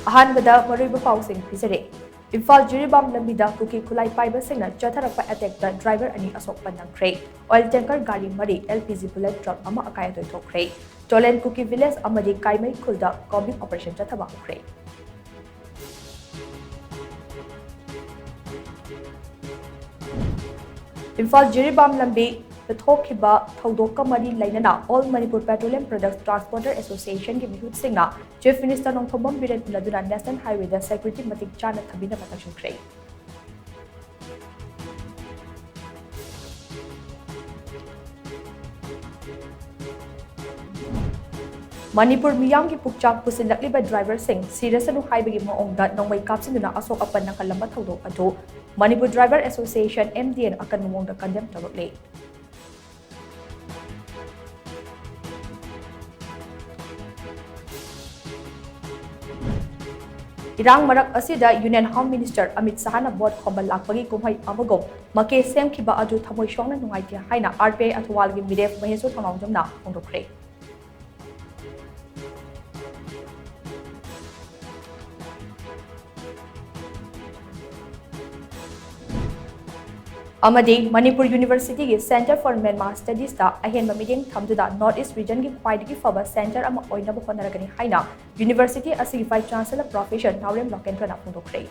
अहानबदा मरुइबा पाउसिंग पिजरे Imphal Jiribam लंबिदा cookie खुलाई पाइबा सिंगना चथरकपा attack driver अनि असोकपा नंख्रे oil tanker गाड़ी मरी एलपीजी बुलेट ट्रक अमा अकाय दोइथोखरे टोलेन कुकी विलेज अमदी काइमै खुलदा कॉम्बिंग ऑपरेशन चथबा होखरे इम्फाल जिरीबाम लंबी थोखिबा थौदोक मरी लैनना all Manipur petroleum products transporter association की मिहुत सिंगना चीफ मिनिस्टर नोंथोबम बिरेन लदुना नेशनल हाईवे दा सिक्योरिटी मतिक चाना थबिना पतक्षख्रे मणिपुर मियाम की पुकचाक पुसिलक्लिबा ड्राइवर सिंह सीरियसनु हाईबेगी मोंगदा नोंमै कापसिनुना असोक अपन नकलंबा थौदोक अदो मणिपुर ड्राइवर एसोसिएशन एमडीएन अकन मोंगदा condemn तवकले इरांग मरक असिदा union home minister Amit शाहना board खोंबल लापगी कुमहै अमगोम मके सेमखिबा अदु थमोय सोंगना नुंगाइते हाइना आरपीआई अथवालगी मिरेफ महेशो थोंगावजमना फोंदोखरे अमदी मणिपुर यूनिवर्सिटी की सेंटर फॉर म्यांमार स्टडीज दा अहेन मिटिंग थमदुदा नॉर्थ ईस्ट रीजन की ख्वाइदगी फबा सेंटर अमा ओइनब होनरगनी हाइना यूनिवर्सिटी असि वाइस चांसलर प्रोफेसर नावरेम लोकेंद्रना फोंदोखरे